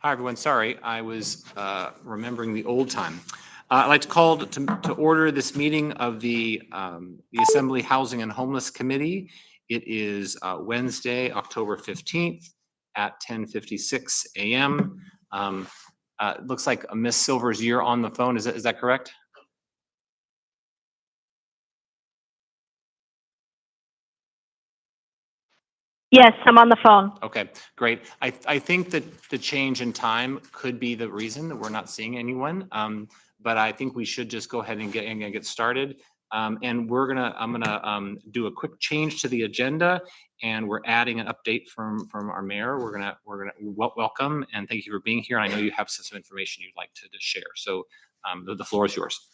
Hi, everyone. Sorry, I was remembering the old time. I'd like to call to order this meeting of the Assembly Housing and Homeless Committee. It is Wednesday, October 15th at 10:56 a.m. It looks like Miss Silvers, you're on the phone. Is that correct? Yes, I'm on the phone. Okay, great. I think that the change in time could be the reason that we're not seeing anyone. But I think we should just go ahead and get started. And I'm gonna do a quick change to the agenda, and we're adding an update from our mayor. We're gonna welcome and thank you for being here. I know you have some information you'd like to share. So the floor is yours.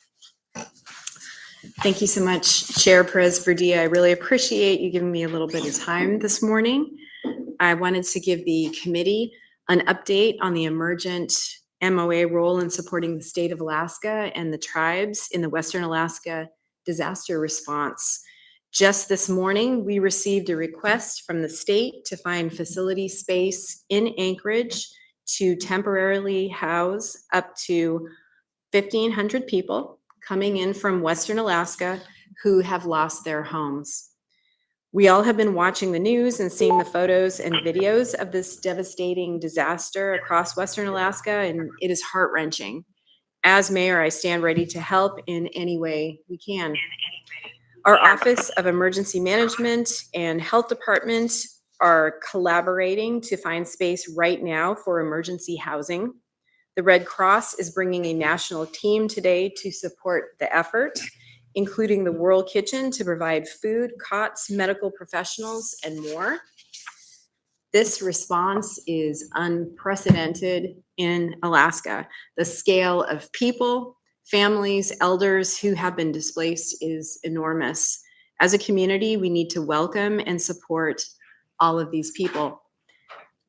Thank you so much, Chair Perez Verdia. I really appreciate you giving me a little bit of time this morning. I wanted to give the committee an update on the emergent MOA role in supporting the state of Alaska and the tribes in the Western Alaska disaster response. Just this morning, we received a request from the state to find facility space in Anchorage to temporarily house up to 1,500 people coming in from Western Alaska who have lost their homes. We all have been watching the news and seeing the photos and videos of this devastating disaster across Western Alaska, and it is heart-wrenching. As mayor, I stand ready to help in any way we can. Our Office of Emergency Management and Health Department are collaborating to find space right now for emergency housing. The Red Cross is bringing a national team today to support the effort, including the World Kitchen to provide food, cots, medical professionals, and more. This response is unprecedented in Alaska. The scale of people, families, elders who have been displaced is enormous. As a community, we need to welcome and support all of these people.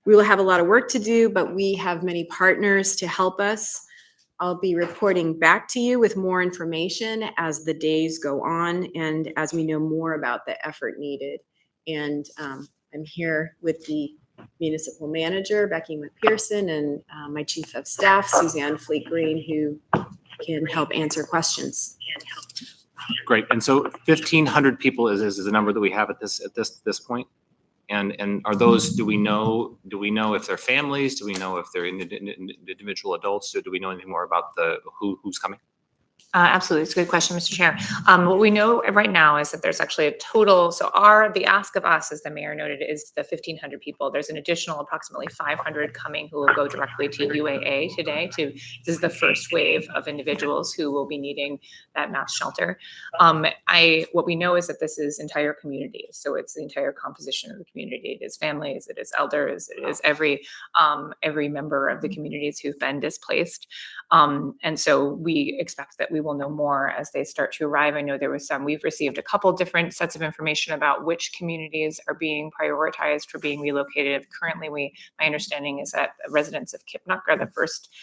We will have a lot of work to do, but we have many partners to help us. I'll be reporting back to you with more information as the days go on and as we know more about the effort needed. And I'm here with the municipal manager, Becky McPherson, and my chief of staff, Suzanne Fleet Green, who can help answer questions. Great. And so 1,500 people is the number that we have at this point. And are those, do we know if they're families? Do we know if they're individual adults? Do we know anything more about who's coming? Absolutely. It's a good question, Mr. Chair. What we know right now is that there's actually a total. So the ask of us, as the mayor noted, is the 1,500 people. There's an additional approximately 500 coming who will go directly to UAA today. This is the first wave of individuals who will be needing that mass shelter. What we know is that this is entire communities. So it's the entire composition of the community. It is families, it is elders, it is every member of the communities who've been displaced. And so we expect that we will know more as they start to arrive. I know we've received a couple different sets of information about which communities are being prioritized for being relocated. Currently, my understanding is that residents of Kipnuk are the first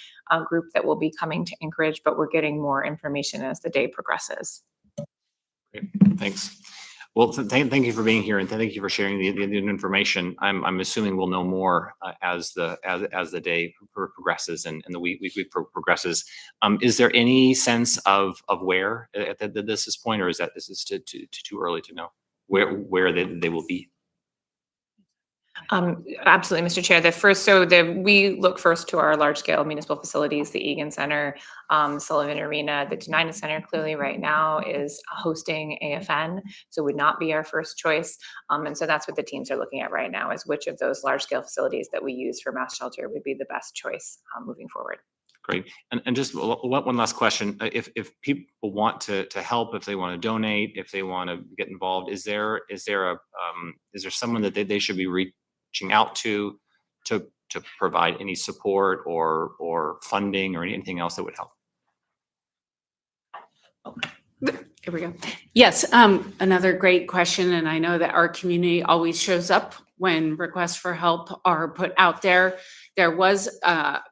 group that will be coming to Anchorage, but we're getting more information as the day progresses. Great, thanks. Well, thank you for being here and thank you for sharing the information. I'm assuming we'll know more as the day progresses and the week progresses. Is there any sense of where at this point, or is this too early to know where they will be? Absolutely, Mr. Chair. We look first to our large-scale municipal facilities, the Egan Center, Sullivan Arena. The Denina Center clearly right now is hosting AFN, so would not be our first choice. And so that's what the teams are looking at right now, is which of those large-scale facilities that we use for mass shelter would be the best choice moving forward. Great. And just one last question. If people want to help, if they want to donate, if they want to get involved, is there someone that they should be reaching out to provide any support or funding or anything else that would help? Here we go. Yes, another great question. And I know that our community always shows up when requests for help are put out there. There was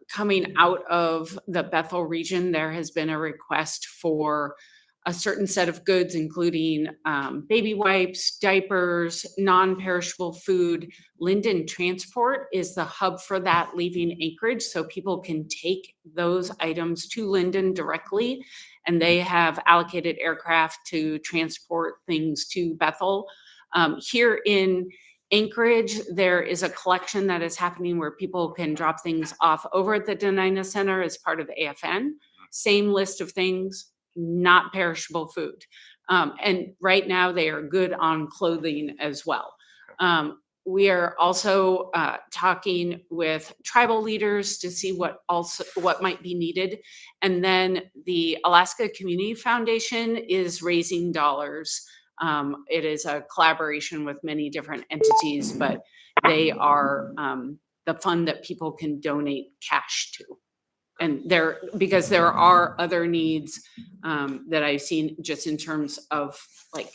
coming out of the Bethel region, there has been a request for a certain set of goods, including baby wipes, diapers, non-perishable food. Linden Transport is the hub for that, leaving Anchorage, so people can take those items to Linden directly, and they have allocated aircraft to transport things to Bethel. Here in Anchorage, there is a collection that is happening where people can drop things off over at the Denina Center as part of AFN. Same list of things, not perishable food. And right now they are good on clothing as well. We are also talking with tribal leaders to see what might be needed. And then the Alaska Community Foundation is raising dollars. It is a collaboration with many different entities, but they are the fund that people can donate cash to. And because there are other needs that I've seen just in terms of like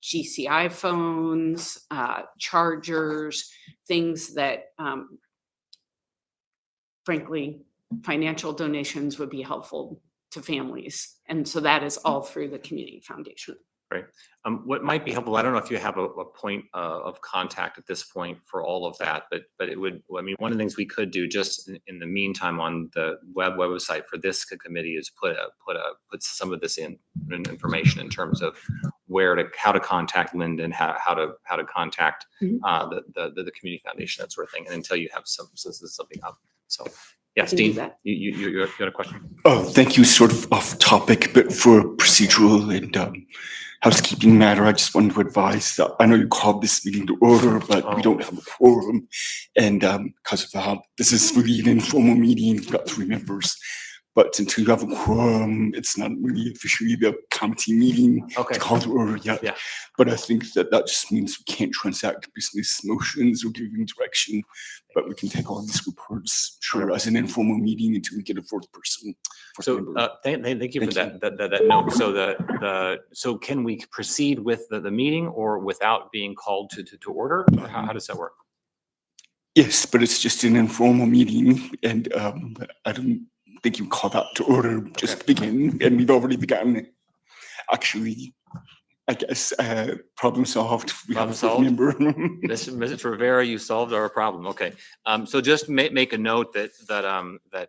GCI phones, chargers, things that frankly, financial donations would be helpful to families. And so that is all through the Community Foundation. Right. What might be helpful, I don't know if you have a point of contact at this point for all of that, but it would, I mean, one of the things we could do just in the meantime on the website for this committee is put some of this information in terms of how to contact Linden, how to contact the Community Foundation, that sort of thing, and until you have something up. So yes, Dean, you got a question? Oh, thank you. Sort of off topic, but for procedural and housekeeping matter, I just wanted to advise that I know you called this meeting to order, but we don't have a quorum. And because of how this is really an informal meeting, we've got 3 members. But until you have a quorum, it's not really officially the county meeting to call to order yet. Yeah. But I think that just means we can't transact business motions or giving direction, but we can take all these reports, as an informal meeting until we get a 4th person. So thank you for that note. So can we proceed with the meeting or without being called to order? Or how does that work? Yes, but it's just an informal meeting, and I don't think you call that to order just to begin, and we've already begun. Actually, I guess problem solved. We have a 4th member. Mrs. Rivera, you solved our problem. Okay. So just make a note that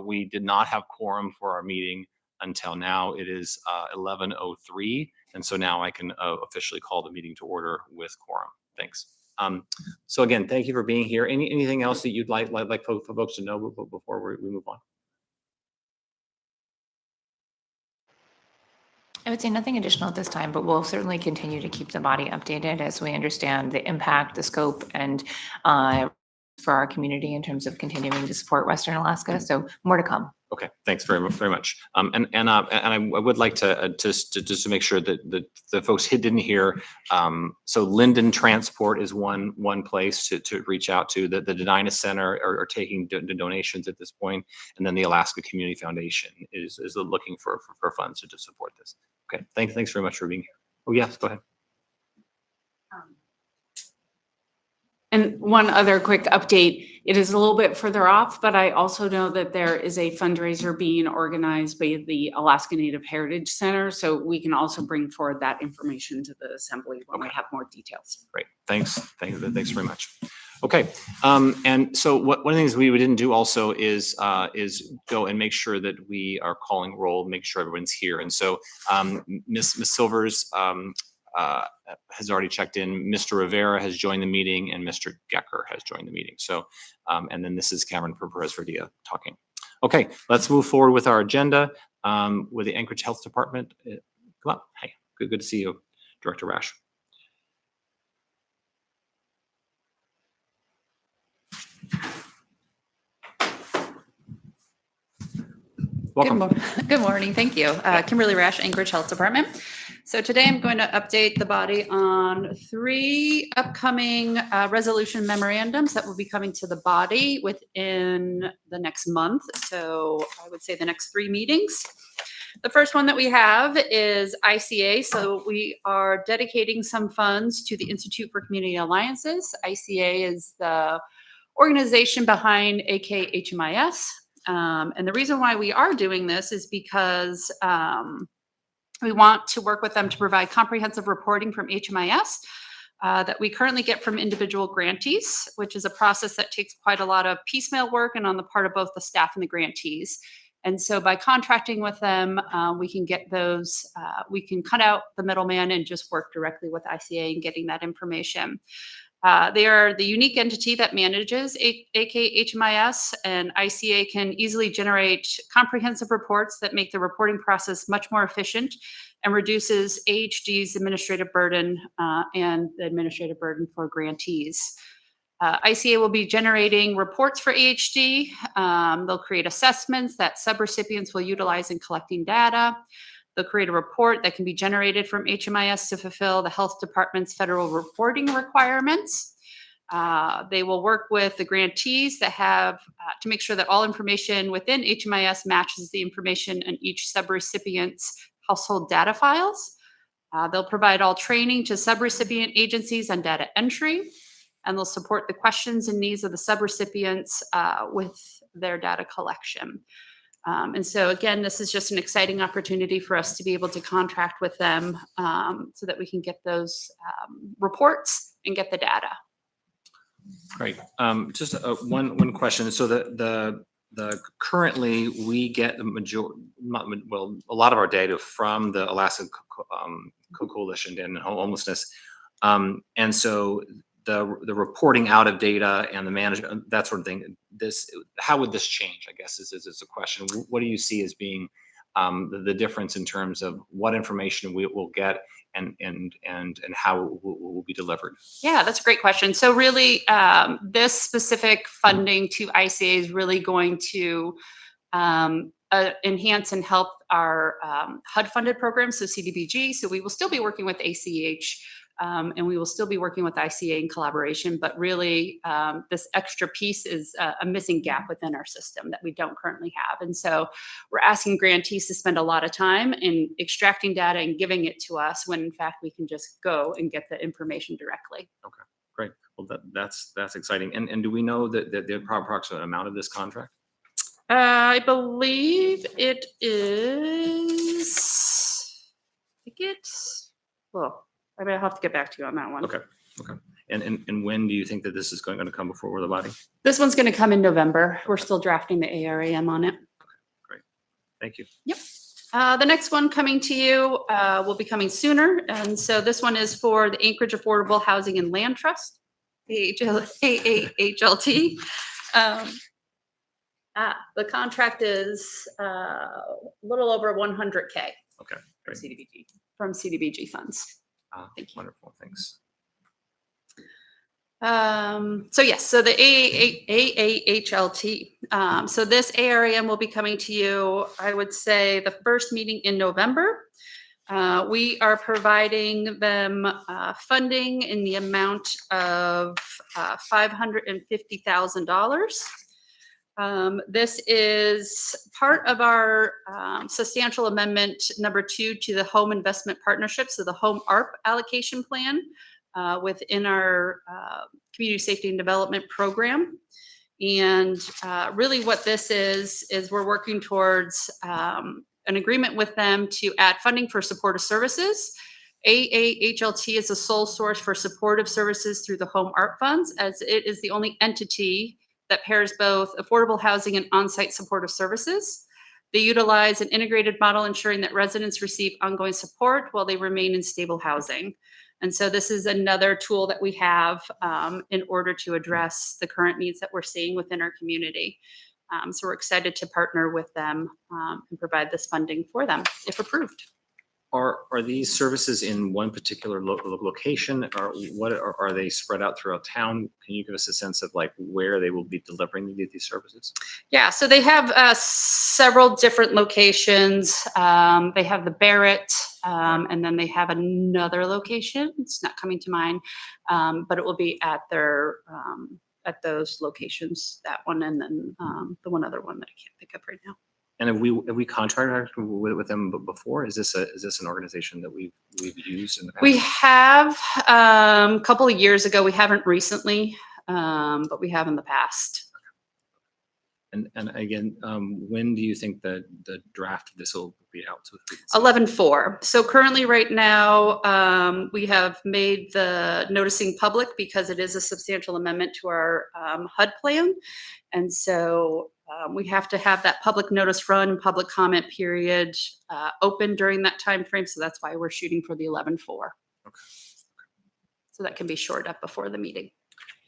we did not have quorum for our meeting until now. It is 11:03, and so now I can officially call the meeting to order with quorum. Thanks. So again, thank you for being here. Anything else that you'd like for folks to know before we move on? I would say nothing additional at this time, but we'll certainly continue to keep the body updated as we understand the impact, the scope, and for our community in terms of continuing to support Western Alaska. So more to come. Okay, thanks very much. And I would like to just to make sure that the folks didn't hear. So Linden Transport is one place to reach out to. The Denina Center are taking donations at this point, and then the Alaska Community Foundation is looking for funds to support this. Okay, thanks very much for being here. Oh yes, go ahead. And one other quick update, it is a little bit further off, but I also know that there is a fundraiser being organized by the Alaska Native Heritage Center. So we can also bring forward that information to the assembly when we have more details. Great, thanks very much. Okay, and so one of the things we didn't do also is go and make sure that we are calling roll, make sure everyone's here. And so Miss Silvers has already checked in. Mr. Rivera has joined the meeting, and Mr. Gecker has joined the meeting. So, and then this is Cameron Perez-Verdia talking. Okay, let's move forward with our agenda with the Anchorage Health Department. Come up. Hey, good to see you, Director Rash. Welcome. Good morning. Thank you. Kimberly Rash, Anchorage Health Department. So today I'm going to update the body on 3 upcoming resolution memorandums that will be coming to the body within the next month. So I would say the next 3 meetings. The first one that we have is ICA. So we are dedicating some funds to the Institute for Community Alliances. ICA is the organization behind AKHMIS. And the reason why we are doing this is because We want to work with them to provide comprehensive reporting from HMIS that we currently get from individual grantees, which is a process that takes quite a lot of piecemeal work and on the part of both the staff and the grantees. And so by contracting with them, we can get those, we can cut out the middleman and just work directly with ICA in getting that information. They are the unique entity that manages AK HMIS, and ICA can easily generate comprehensive reports that make the reporting process much more efficient and reduces AHD's administrative burden and the administrative burden for grantees. ICA will be generating reports for AHD. They'll create assessments that subrecipients will utilize in collecting data. They'll create a report that can be generated from HMIS to fulfill the health department's federal reporting requirements. They will work with the grantees that have to make sure that all information within HMIS matches the information in each subrecipient's household data files. They'll provide all training to subrecipient agencies on data entry, and they'll support the questions and needs of the subrecipients with their data collection. And so again, this is just an exciting opportunity for us to be able to contract with them so that we can get those reports and get the data. Great. Just one question. So the currently we get the a lot of our data from the Alaska Coalition and Homelessness, and so the reporting out of data and the management, that sort of thing. How would this change? I guess is a question. What do you see as being the difference in terms of what information we will get and how it will be delivered? Yeah, that's a great question. So really, this specific funding to ICA is really going to enhance and help our HUD-funded programs, so CDBG. So we will still be working with ACH, and we will still be working with ICA in collaboration, but really this extra piece is a missing gap within our system that we don't currently have. And so we're asking grantees to spend a lot of time in extracting data and giving it to us when in fact we can just go and get the information directly. Okay, great. Well, that's exciting. And do we know that the approximate amount of this contract? I believe it is, well, I may have to get back to you on that one. Okay. And when do you think that this is going to come before the body? This one's going to come in November. We're still drafting the ARAM on it. Great. Thank you. Yep. The next one coming to you will be coming sooner. And so this one is for the Anchorage Affordable Housing and Land Trust, AAHLT. The contract is a little over 100K. Okay, great. From CDBG funds. Thank you. Wonderful, thanks. So yes, so the AAHLT. So this ARAM will be coming to you, I would say, the first meeting in November. We are providing them funding in the amount of $550,000. This is part of our substantial amendment number 2 to the Home Investment Partnership, so the Home ARP allocation plan within our Community Safety and Development Program. And really what this is we're working towards an agreement with them to add funding for supportive services. AAHLT is the sole source for supportive services through the Home ARP funds, as it is the only entity that pairs both affordable housing and on-site supportive services. They utilize an integrated model ensuring that residents receive ongoing support while they remain in stable housing. And so this is another tool that we have in order to address the current needs that we're seeing within our community. So we're excited to partner with them and provide this funding for them if approved. Are these services in one particular location, or what are they spread out throughout town? Can you give us a sense of like where they will be delivering these services? Yeah, so they have several different locations. They have the Barrett, and then they have another location. It's not coming to mind, but it will be at their at those locations. That one, and then the one other one that I can't think of right now. And have we contracted with them before? Is this an organization that we've used in the past? We have a couple of years ago. We haven't recently, but we have in the past. And again, when do you think the draft of this will be out? So we can see? 11.4. So currently, right now, we have made the noticing public because it is a substantial amendment to our HUD plan. And so we have to have that public notice run, public comment period open during that time frame. So that's why we're shooting for the 11.4. Okay. So that can be shored up before the meeting.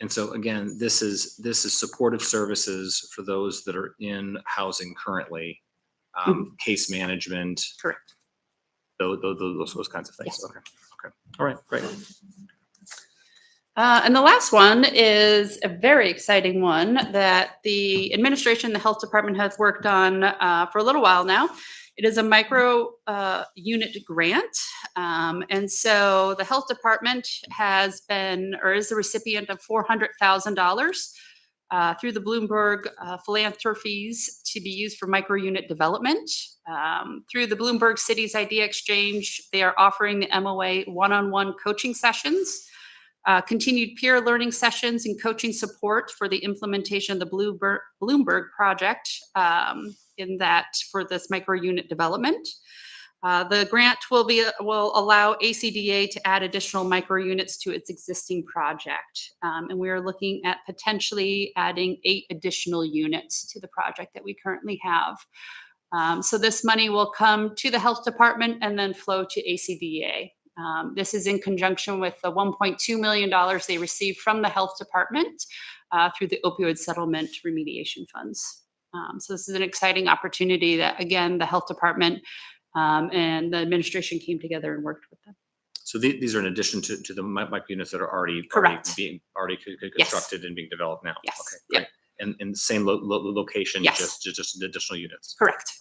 And so again, this is supportive services for those that are in housing currently, case management. Correct. Those kinds of things. Yes. Okay. All right, great. And the last one is a very exciting one that the administration, the health department has worked on for a little while now. It is a micro unit grant. And so the health department has been, or is the recipient of $400,000 through the Bloomberg philanthropies to be used for micro unit development. Through the Bloomberg Cities Idea Exchange, they are offering the MOA one-on-one coaching sessions, continued peer learning sessions and coaching support for the implementation of the Bloomberg project in that for this micro unit development. The grant will allow ACDA to add additional micro units to its existing project. And we are looking at potentially adding 8 additional units to the project that we currently have. So this money will come to the health department and then flow to ACDA. This is in conjunction with the $1.2 million they received from the health department through the opioid settlement remediation funds. So this is an exciting opportunity that, again, the health department and the administration came together and worked with them. So these are in addition to the micro units that are already Correct. being Yes. constructed and being developed now. Yes. Okay, Yep. great. And in the same location, Yes. just additional units. Correct.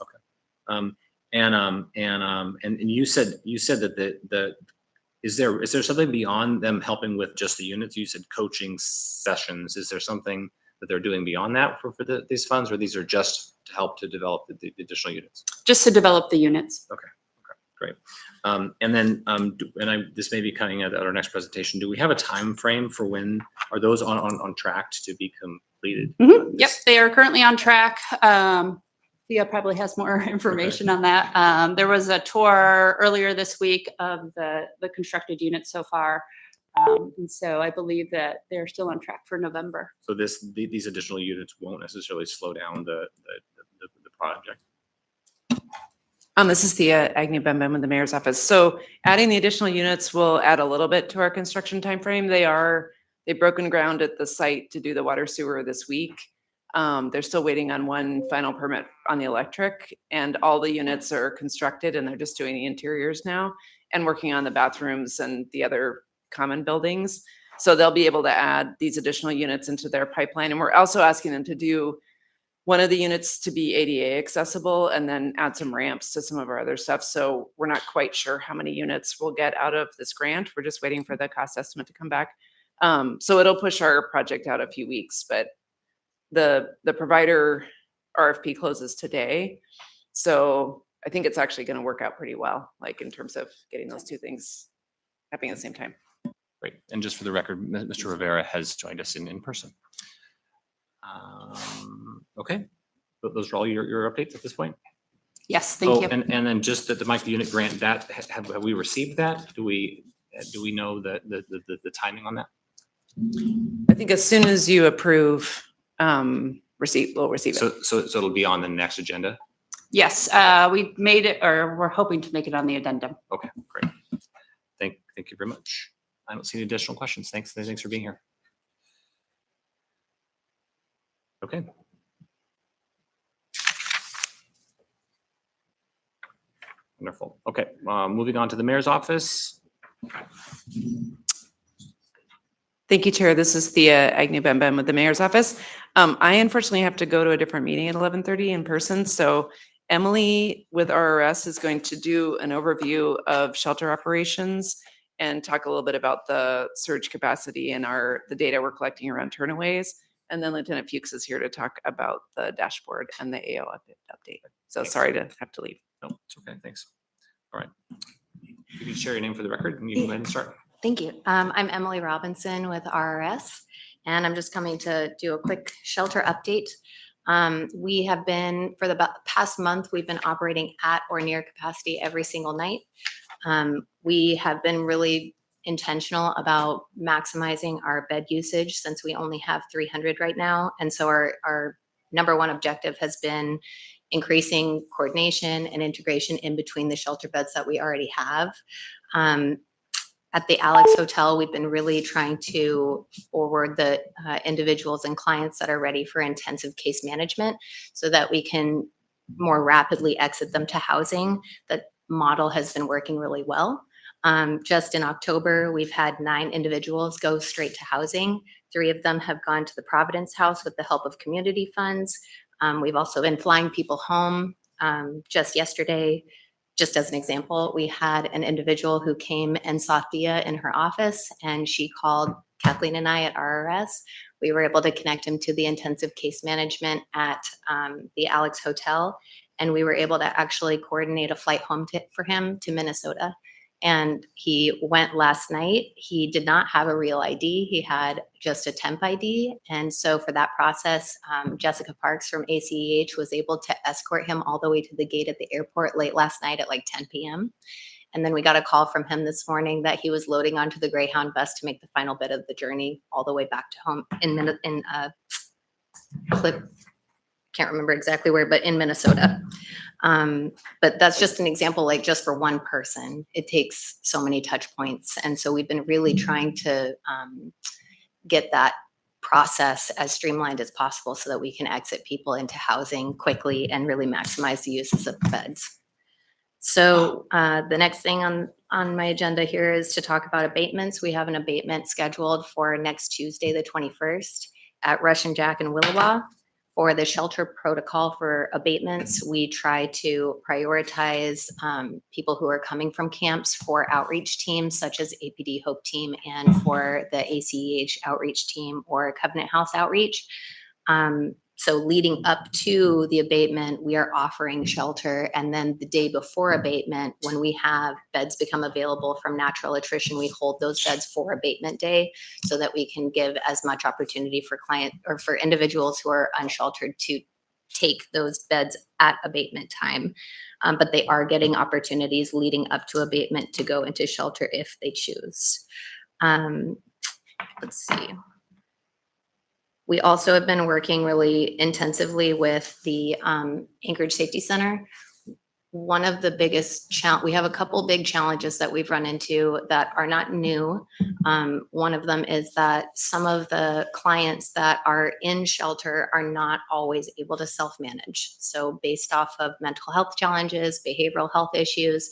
And you said that is there something beyond them helping with just the units? You said coaching sessions. Is there something that they're doing beyond that for these funds, or these are just to help to develop the additional units? Just to develop the units. Great. And then, this may be coming at our next presentation. Do we have a time frame for when are those on track to be completed? Yep, they are currently on track. Thea probably has more information on that. There was a tour earlier this week of the constructed units so far. And so I believe that they're still on track for November. So these additional units won't necessarily slow down the project. This is Thea Agnew-Bembem with the mayor's office. So adding the additional units will add a little bit to our construction timeframe. They've broken ground at the site to do the water sewer this week. They're still waiting on one final permit on the electric, and all the units are constructed and they're just doing the interiors now and working on the bathrooms and the other common buildings. So they'll be able to add these additional units into their pipeline. And we're also asking them to do one of the units to be ADA accessible and then add some ramps to some of our other stuff. So we're not quite sure how many units we'll get out of this grant. We're just waiting for the cost estimate to come back. So it'll push our project out a few weeks, but the provider RFP closes today. So I think it's actually going to work out pretty well, like in terms of getting those two things happening at the same time. Great. And just for the record, Mr. Rivera has joined us in person. Okay. Those are all your updates at this point? Yes, thank you. And then just that the micro unit grant, that have we received that? Do we know the timing on that? I think as soon as you approve, we'll receive it. So it'll be on the next agenda? Yes, we made it, or we're hoping to make it on the addendum. Okay, great. Thank you very much. I don't see any additional questions. Thanks for being here. Okay. Wonderful. Okay, moving on to the mayor's office. Thank you, Chair. This is Thea Agnew-Bembem with the mayor's office. I unfortunately have to go to a different meeting at 11:30 in person. So Emily with RRS is going to do an overview of shelter operations and talk a little bit about the surge capacity and the data we're collecting around turnaways. And then Lieutenant Fuchs is here to talk about the dashboard and the AO update. So sorry to have to leave. No, it's okay. Thanks. All right. You can share your name for the record and you can go ahead and start. Thank you. I'm Emily Robinson with RRS, and I'm just coming to do a quick shelter update. We have been, for the past month, we've been operating at or near capacity every single night. We have been really intentional about maximizing our bed usage since we only have 300 right now. And so our number one objective has been increasing coordination and integration in between the shelter beds that we already have. At the Alex Hotel, we've been really trying to forward the individuals and clients that are ready for intensive case management so that we can more rapidly exit them to housing. That model has been working really well. Just in October, we've had 9 individuals go straight to housing. 3 of them have gone to the Providence House with the help of community funds. We've also been flying people home. Just yesterday, just as an example, we had an individual who came and saw Thea in her office, and she called Kathleen and I at RRS. We were able to connect him to the intensive case management at the Alex Hotel, and we were able to actually coordinate a flight home for him to Minnesota. And he went last night. He did not have a real ID. He had just a temp ID. And so for that process, Jessica Parks from ACEH was able to escort him all the way to the gate at the airport late last night at like 10 p.m. And then we got a call from him this morning that he was loading onto the Greyhound bus to make the final bit of the journey all the way back to home in Clip. Can't remember exactly where, but in Minnesota. But that's just an example, like just for one person, it takes so many touch points. And so we've been really trying to get that process as streamlined as possible so that we can exit people into housing quickly and really maximize the uses of the beds. So the next thing on my agenda here is to talk about abatements. We have an abatement scheduled for next Tuesday, the 21st at Rush and Jack and Willowa. For the shelter protocol for abatements, we try to prioritize people who are coming from camps for outreach teams such as APD Hope Team and for the ACEH outreach team or Covenant House outreach. So leading up to the abatement, we are offering shelter. And then the day before abatement, when we have beds become available from natural attrition, we hold those beds for abatement day so that we can give as much opportunity for client or for individuals who are unsheltered to take those beds at abatement time. But they are getting opportunities leading up to abatement to go into shelter if they choose. Let's see. We also have been working really intensively with the Anchorage Safety Center. One of the biggest we have a couple big challenges that we've run into that are not new. One of them is that some of the clients that are in shelter are not always able to self-manage. So based off of mental health challenges, behavioral health issues,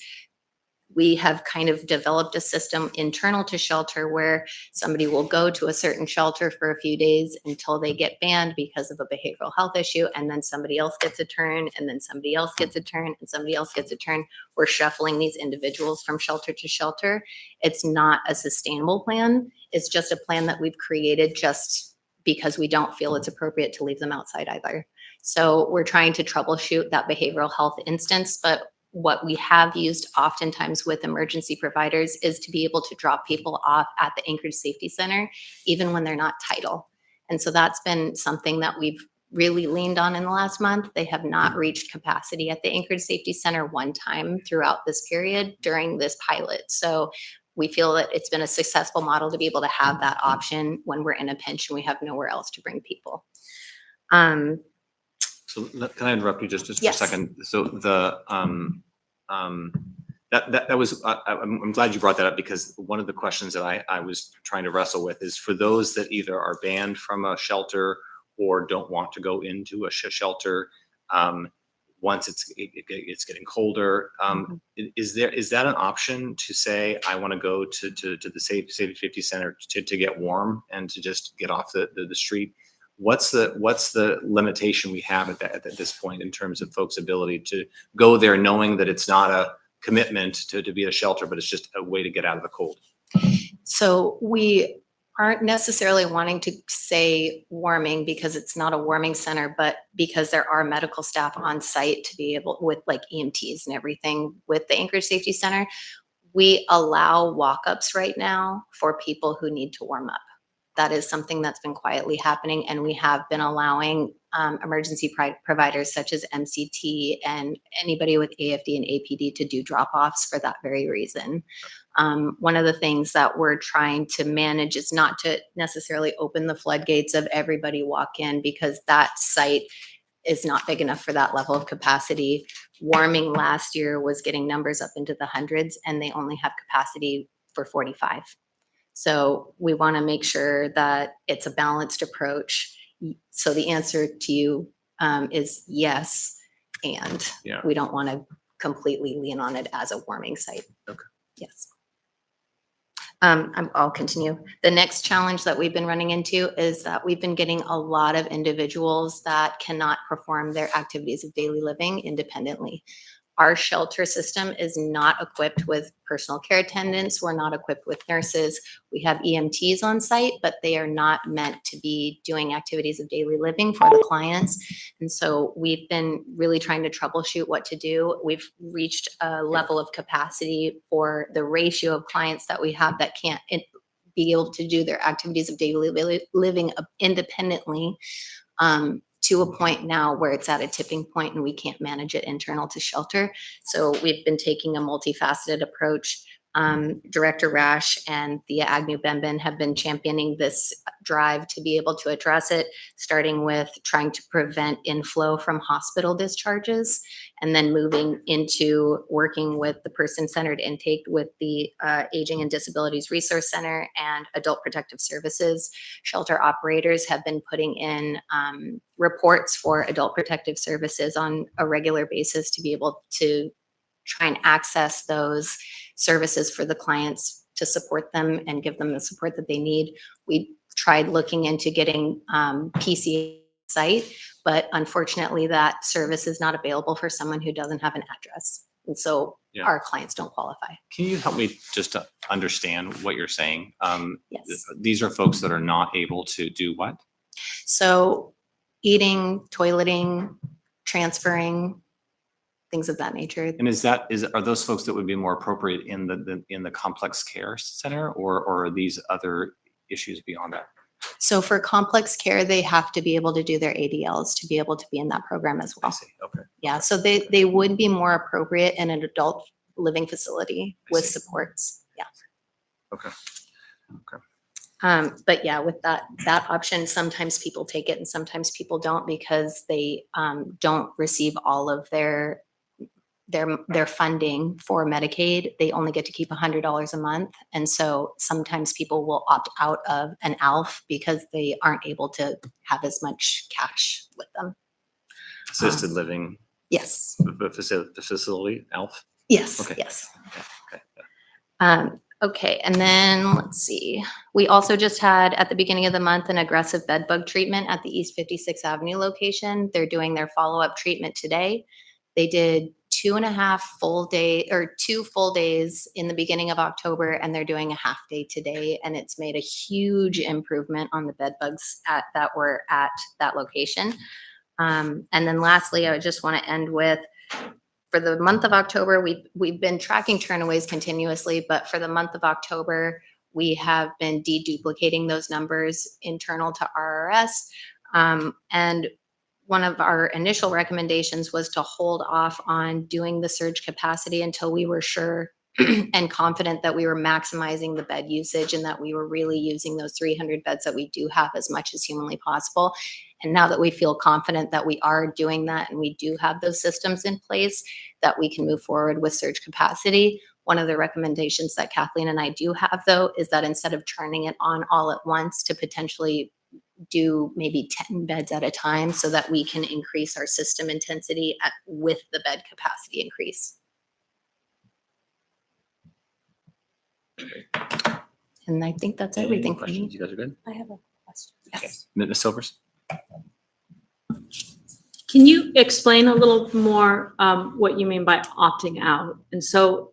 we have kind of developed a system internal to shelter where somebody will go to a certain shelter for a few days until they get banned because of a behavioral health issue. And then somebody else gets a turn, and then somebody else gets a turn, and somebody else gets a turn. We're shuffling these individuals from shelter to shelter. It's not a sustainable plan. It's just a plan that we've created just because we don't feel it's appropriate to leave them outside either. So we're trying to troubleshoot that behavioral health instance, but what we have used oftentimes with emergency providers is to be able to drop people off at the Anchorage Safety Center, even when they're not title. And so that's been something that we've really leaned on in the last month. They have not reached capacity at the Anchorage Safety Center one time throughout this period during this pilot. So we feel that it's been a successful model to be able to have that option when we're in a pinch and we have nowhere else to bring people. So can I interrupt you just for Yes. a second? So the that was I'm glad you brought that up, because one of the questions that I was trying to wrestle with is for those that either are banned from a shelter or don't want to go into a shelter once it's getting colder. Is that an option to say I want to go to the Safety Center to get warm and to just get off the street? What's the limitation we have at this point in terms of folks' ability to go there knowing that it's not a commitment to be at a shelter, but it's just a way to get out of the cold? So we aren't necessarily wanting to say warming because it's not a warming center, but because there are medical staff on site to be able, with like EMTs and everything with the Anchorage Safety Center, we allow walk-ups right now for people who need to warm up. that is something that's been quietly happening, and we have been allowing emergency providers such as MCT and anybody with AFD and APD to do drop-offs for that very reason. One of the things that we're trying to manage is not to necessarily open the floodgates of everybody walk in, because that site is not big enough for that level of capacity. Warming last year was getting numbers up into the hundreds, and they only have capacity for 45. So we want to make sure that it's a balanced approach. So the answer to you is yes, and Yeah. we don't want to completely lean on it as a warming site. Okay. Yes. I'll continue. The next challenge that we've been running into is that we've been getting a lot of individuals that cannot perform their activities of daily living independently. Our shelter system is not equipped with personal care attendants. We're not equipped with nurses. We have EMTs on site, but they are not meant to be doing activities of daily living for the clients. And so we've been really trying to troubleshoot what to do. We've reached a level of capacity for the ratio of clients that we have that can't be able to do their activities of daily living independently. To a point now where it's at a tipping point and we can't manage it internal to shelter. So we've been taking a multifaceted approach. Director Rash and Thea Agnew-Benben have been championing this drive to be able to address it, starting with trying to prevent inflow from hospital discharges, and then moving into working with the person-centered intake with the Aging and Disabilities Resource Center and Adult Protective Services. Shelter operators have been putting in reports for Adult Protective Services on a regular basis to be able to try and access those services for the clients to support them and give them the support that they need. We tried looking into getting PCA site, but unfortunately that service is not available for someone who doesn't have an address. And so Yeah. our clients don't qualify. Can you help me just to understand what you're saying? Yes. These are folks that are not able to do what? So eating, toileting, transferring, things of that nature. And are those folks that would be more appropriate in the complex care center, or are these other issues beyond that? So for complex care, they have to be able to do their ADLs to be able to be in that program as I well. see, okay. Yeah, so they would be more appropriate in an adult living facility I with see. supports. Yeah. Okay. But yeah, with that option, sometimes people take it and sometimes people don't, because they don't receive all of their funding for Medicaid. They only get to keep $100 a month. And so sometimes people will opt out of an ALF because they aren't able to have as much cash with them. Assisted living, Yes, the facility, ALF? yes, Okay. yes. Okay. Okay, and then let's see. We also just had at the beginning of the month an aggressive bed bug treatment at the East 56th Avenue location. They're doing their follow-up treatment today. They did 2.5 full days in the beginning of October, and they're doing a half day today. And it's made a huge improvement on the bed bugs that were at that location. And then lastly, I just want to end with, for the month of October, we've been tracking turnaways continuously, but for the month of October, we have been deduplicating those numbers internal to RRS. And one of our initial recommendations was to hold off on doing the surge capacity until we were sure and confident that we were maximizing the bed usage and that we were really using those 300 beds that we do have as much as humanly possible. And now that we feel confident that we are doing that and we do have those systems in place, that we can move forward with surge capacity. One of the recommendations that Kathleen and I do have, though, is that instead of turning it on all at once, to potentially do maybe 10 beds at a time so that we can increase our system intensity with the bed capacity increase. And I think that's everything for me. You guys are good? I have a question. Yes. Ms. Silvers? Can you explain a little more what you mean by opting out? And so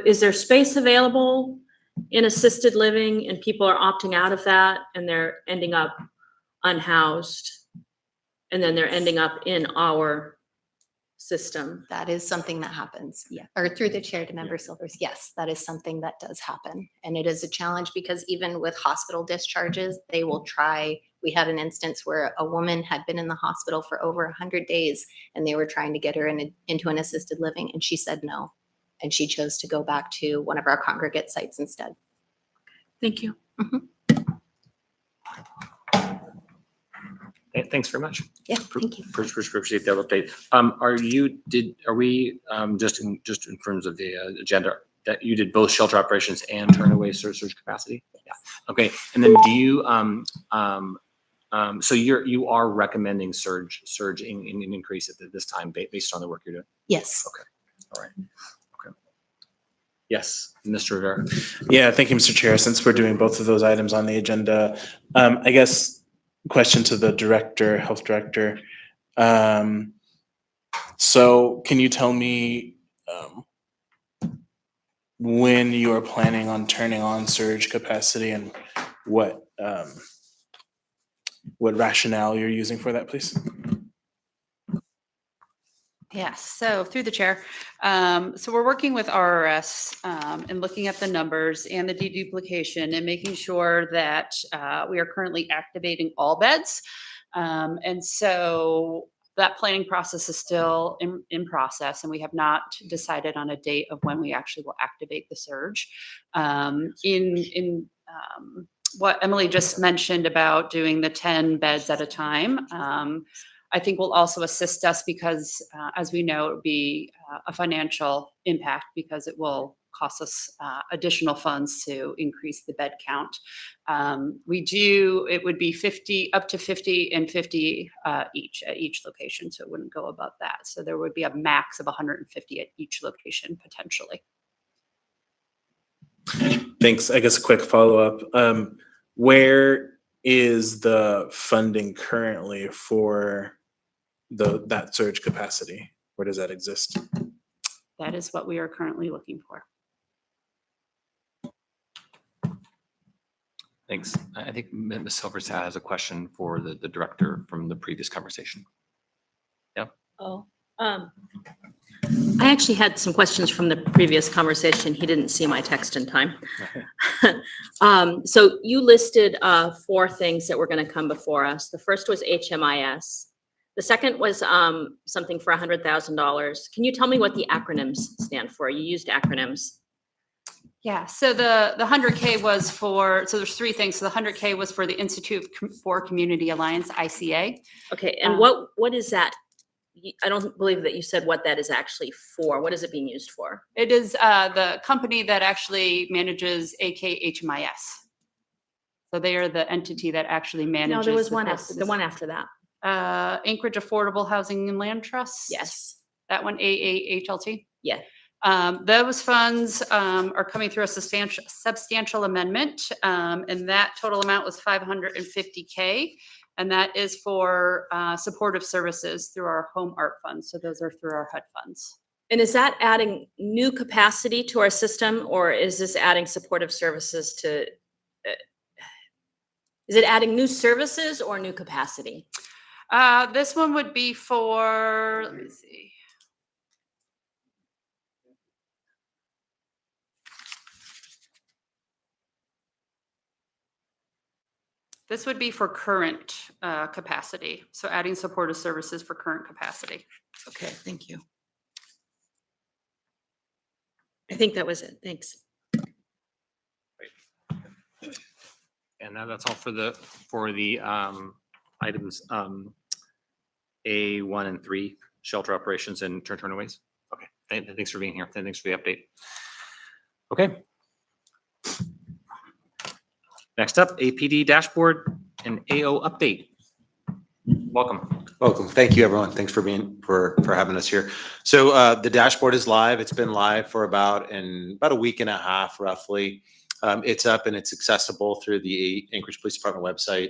is there space available in assisted living and people are opting out of that and they're ending up unhoused, and then they're ending up in our system. That is something that happens, yeah, or through the chair to member Silvers. Yes, that is something that does happen. And it is a challenge because even with hospital discharges, they will try. We had an instance where a woman had been in the hospital for over 100 days and they were trying to get her into an assisted living and she said no. And she chose to go back to one of our congregate sites instead. Thank you. Thanks very much. Yeah, thank you. Appreciate the update. Are we, just in terms of the agenda, that you did both shelter operations and turn away surge capacity? Yeah. Okay. And then do you, so you are recommending surge in increase at this time based on the work you're doing? Yes. Okay. All right. Okay. Yes, Mr. Rivera. Yeah, thank you, Mr. Chair. Since we're doing both of those items on the agenda, I guess question to the director, health director. So can you tell me when you are planning on turning on surge capacity and what rationale you're using for that, please? Yes, so through the chair. So we're working with RRS and looking at the numbers and the deduplication and making sure that we are currently activating all beds. And so that planning process is still in process, and we have not decided on a date of when we actually will activate the surge. What Emily just mentioned about doing the 10 beds at a time, I think will also assist us because, as we know, it would be a financial impact because it will cost us additional funds to increase the bed count. It would be 50, up to 50 and 50 each at each location, so it wouldn't go above that. So there would be a max of 150 at each location potentially. Thanks. I guess a quick follow-up. Where is the funding currently for that surge capacity? Where does that exist? That is what we are currently looking for. Thanks. I think Ms. Silvers has a question for the director from the previous conversation. Yeah. Oh, I actually had some questions from the previous conversation. He didn't see my text in time. So you listed 4 things that were going to come before us. The first was HMIS. The second was something for $100,000. Can you tell me what the acronyms stand for? You used acronyms. Yeah, so the 100K was for, so there's 3 things. So the 100K was for the Institute for Community Alliance, ICA. Okay, and what is that? I don't believe that you said what that is actually for. What is it being used for? It is the company that actually manages AKHMIS. So they are the entity that actually manages. No, there was one this- after, the one after that. Anchorage Affordable Housing and Land Trust. Yes. That one, AAHLT. Yeah. Those funds are coming through a substantial amendment, and that total amount was $550K, and that is for supportive services through our home art funds. So those are through our HUD funds. And is that adding new capacity to our system, or is this adding supportive services to? Is it adding new services or new capacity? This one would be for, let me see. This would be for current capacity. So adding supportive services for current capacity. Okay, thank you. I think that was it. Thanks. And that's all for the items A1 and 3, shelter operations and turnaways. Okay, thanks for being here. Thanks for the update. Okay. Next up, APD dashboard and AO update. Welcome. Welcome. Thank you, everyone. Thanks for having us here. So the dashboard is live. It's been live for about a week and a half, roughly. It's up and it's accessible through the Anchorage Police Department website.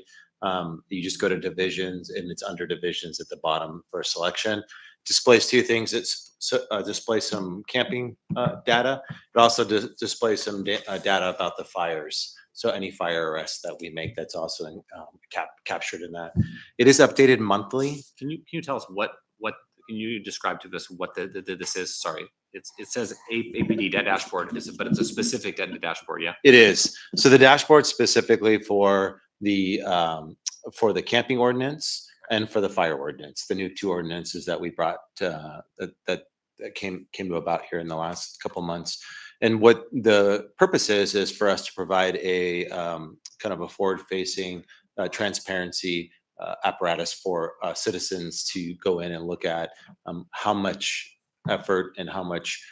You just go to divisions and it's under divisions at the bottom for a selection. Displays 2 things. It's displays some camping data. It also displays some data about the fires. So any fire arrests that we make, that's also captured in that. It is updated monthly. Can you tell us what can you describe to us what this is? Sorry, it says APD dashboard, but it's a specific dashboard, yeah? It is. So the dashboard specifically for the camping ordinance and for the fire ordinance, the new two ordinances that we brought that came to about here in the last couple months. And what the purpose is for us to provide a kind of a forward-facing transparency apparatus for citizens to go in and look at how much effort and how much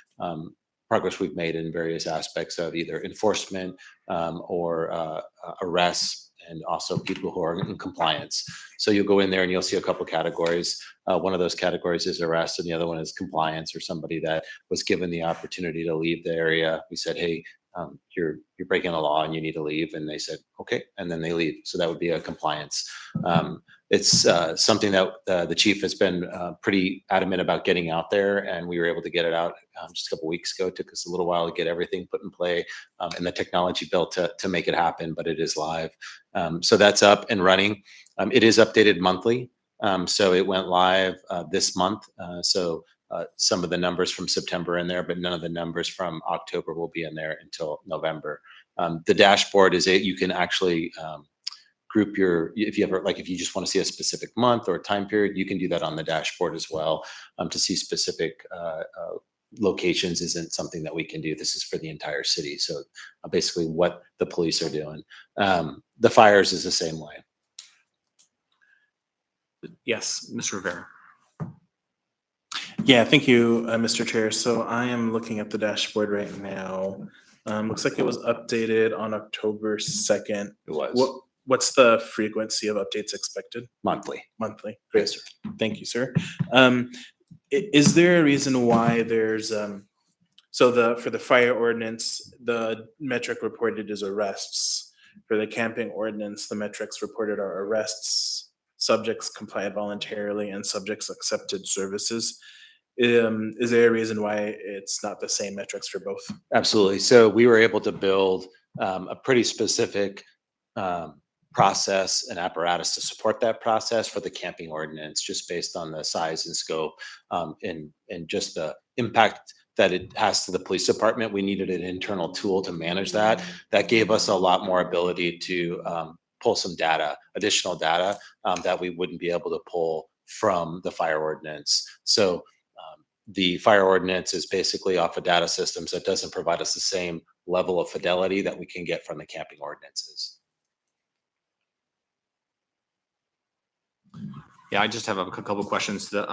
progress we've made in various aspects of either enforcement or arrests, and also people who are in compliance. So you'll go in there and you'll see a couple categories. One of those categories is arrest, and the other one is compliance, or somebody that was given the opportunity to leave the area. We said, hey, you're breaking the law and you need to leave, and they said, okay, and then they leave. So that would be a compliance. It's something that the chief has been pretty adamant about getting out there, and we were able to get it out just a couple weeks ago. It took us a little while to get everything put in play and the technology built to make it happen, but it is live. So that's up and running. It is updated monthly. So it went live this month. So some of the numbers from September in there, but none of the numbers from October will be in there until November. The dashboard is you can actually group if you just want to see a specific month or a time period, you can do that on the dashboard as well. To see specific locations isn't something that we can do. This is for the entire city. So basically what the police are doing. The fires is the same way. Yes, Mr. Rivera. Yeah, thank you, Mr. Chair. So I am looking at the dashboard right now. Looks like it was updated on October 2nd. It was What's the frequency of updates expected? monthly. Monthly. Great. Thank you, sir. Is there a reason why there's for the fire ordinance, the metric reported is arrests. For the camping ordinance, the metrics reported are arrests, subjects complied voluntarily, and subjects accepted services. Is there a reason why it's not the same metrics for both? Absolutely. So we were able to build a pretty specific process and apparatus to support that process for the camping ordinance, just based on the size and scope and just the impact that it has to the police department. We needed an internal tool to manage that. That gave us a lot more ability to pull some data, additional data that we wouldn't be able to pull from the fire ordinance. So the fire ordinance is basically off of data systems that doesn't provide us the same level of fidelity that we can get from the camping ordinances. Yeah, I just have a couple of questions. What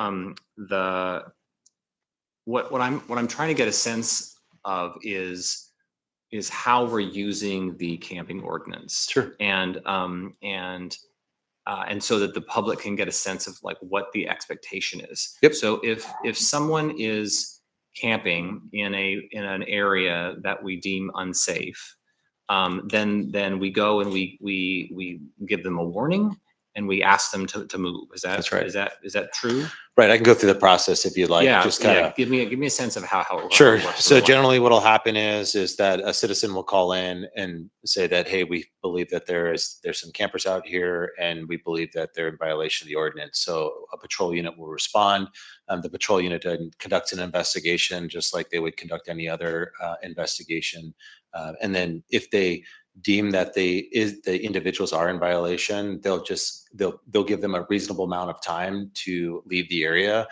I'm trying to get a sense of is how we're using the camping ordinance. Sure. And so that the public can get a sense of like what the expectation is. Yep. So if someone is camping in an area that we deem unsafe, then we go and we give them a warning and we ask them to move. That's right. Is that true? Right. I can go through the process if you'd like. Yeah. Just kind of Give me a sense of how it works. Sure. how it works. So generally what'll happen is that a citizen will call in and say that, hey, we believe that there's some campers out here and we believe that they're in violation of the ordinance. So a patrol unit will respond. The patrol unit then conducts an investigation just like they would conduct any other investigation. And then if they deem that the individuals are in violation, they'll give them a reasonable amount of time to leave the area,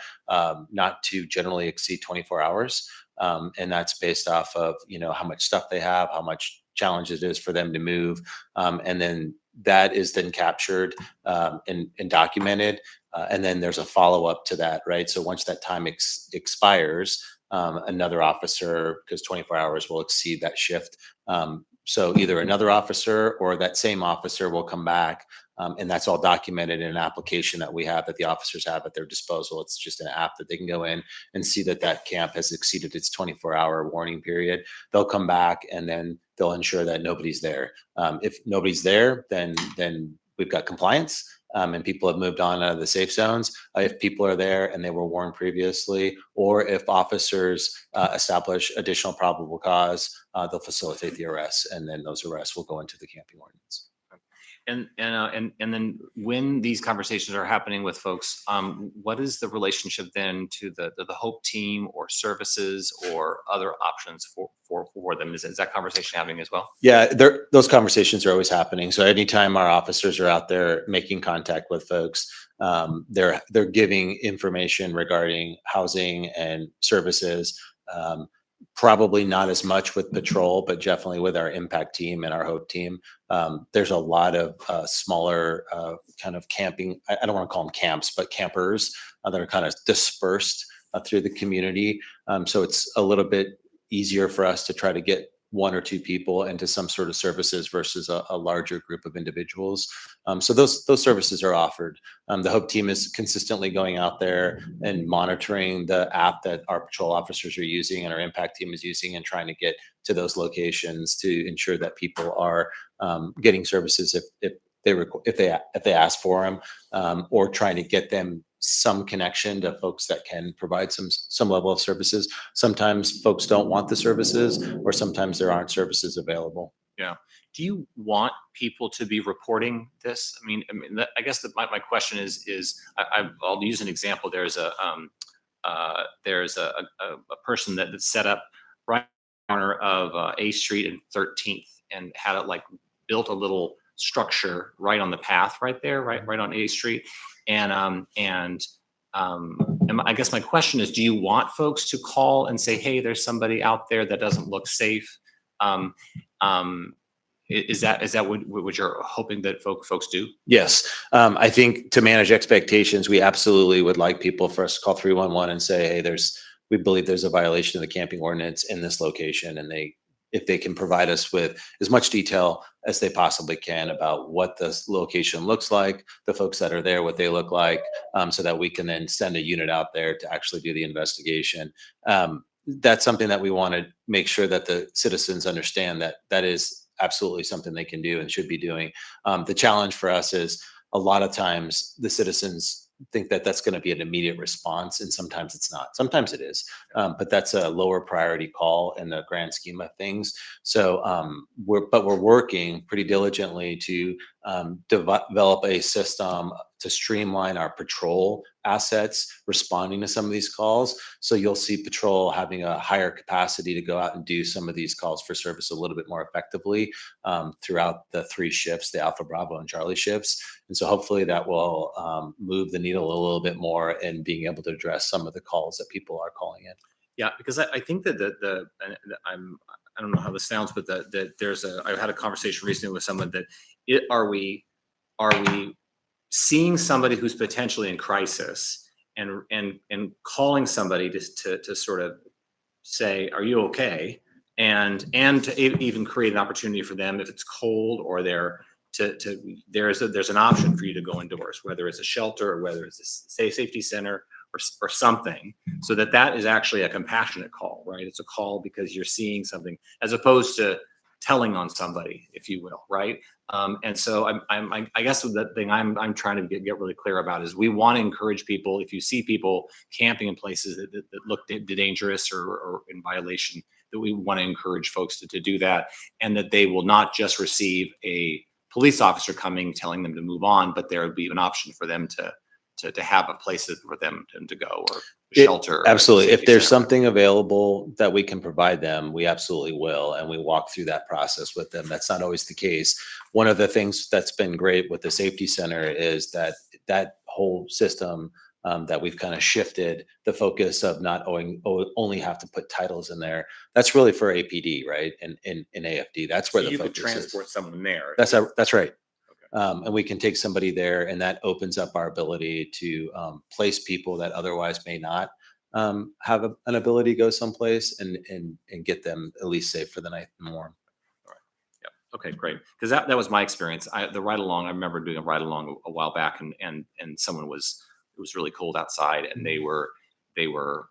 not to generally exceed 24 hours. And that's based off of, how much stuff they have, how much challenge it is for them to move. And then that is then captured and documented. And then there's a follow-up to that, right? So once that time expires, another officer, because 24 hours will exceed that shift, so either another officer or that same officer will come back, and that's all documented in an application that we have, that the officers have at their disposal. It's just an app that they can go in and see that camp has exceeded its 24-hour warning period. They'll come back and then they'll ensure that nobody's there. If nobody's there, then we've got compliance. And people have moved on out of the safe zones. If people are there and they were warned previously, or if officers establish additional probable cause, they'll facilitate the arrests, and then those arrests will go into the camping ordinance. And then when these conversations are happening with folks, what is the relationship then to the Hope team or services or other options for them? Is that conversation happening as well? Yeah, those conversations are always happening. So anytime our officers are out there making contact with folks, they're giving information regarding housing and services. Probably not as much with patrol, but definitely with our impact team and our Hope team. There's a lot of smaller kind of camping. I don't want to call them camps, but campers that are kind of dispersed through the community. So it's a little bit easier for us to try to get one or two people into some sort of services versus a larger group of individuals. So those services are offered. The Hope team is consistently going out there and monitoring the app that our patrol officers are using and our impact team is using, and trying to get to those locations to ensure that people are getting services if they ask for them, or trying to get them some connection to folks that can provide some level of services. Sometimes folks don't want the services, or sometimes there aren't services available. Yeah. Do you want people to be reporting this? I guess my question is I'll use an example. There's a person that's set up right on the corner of A Street and 13th, and had it like built a little structure right on the path right there, right on A Street. And I guess my question is, do you want folks to call and say, hey, there's somebody out there that doesn't look safe? Is that what you're hoping that folks do? Yes. I think to manage expectations, we absolutely would like people for us to call 311 and say, hey, we believe there's a violation of the camping ordinance in this location. And if they can provide us with as much detail as they possibly can about what this location looks like, the folks that are there, what they look like, so that we can then send a unit out there to actually do the investigation. That's something that we want to make sure that the citizens understand, that is absolutely something they can do and should be doing. The challenge for us is a lot of times the citizens think that that's going to be an immediate response, and sometimes it's not. Sometimes it is, but that's a lower priority call in the grand scheme of things. So we're working pretty diligently to develop a system to streamline our patrol assets responding to some of these calls. So you'll see patrol having a higher capacity to go out and do some of these calls for service a little bit more effectively throughout the 3 shifts, the Alpha, Bravo, and Charlie shifts. And so hopefully that will move the needle a little bit more in being able to address some of the calls that people are calling in. Yeah, because I think that I don't know how this sounds, but I had a conversation recently with someone that are we seeing somebody who's potentially in crisis and calling somebody to sort of say, are you okay? And to even create an opportunity for them if it's cold or there's an option for you to go indoors, whether it's a shelter or whether it's a safety center or something, so that is actually a compassionate call, right? It's a call because you're seeing something as opposed to telling on somebody, if you will, right? And so I guess the thing I'm trying to get really clear about is we want to encourage people, if you see people camping in places that look dangerous or in violation, that we want to encourage folks to do that, and that they will not just receive a police officer coming telling them to move on, but there would be an option for them to have a place for them to go, or shelter. Absolutely. If there's something available that we can provide them, we absolutely will. And we walk through that process with them. That's not always the case. One of the things that's been great with the safety center is that whole system that we've kind of shifted the focus of not only have to put titles in there. That's really for APD, right? And in AFD, that's where so the you focus could transport someone there. That's right. And we can take somebody there, and that opens up our ability to place people that otherwise may not have an ability to go someplace and get them at least safe for the night and warm. All right. Yeah. Okay, great. Because that was my experience. The ride along, I remember doing a ride along a while back, and someone it was really cold outside, and they were they were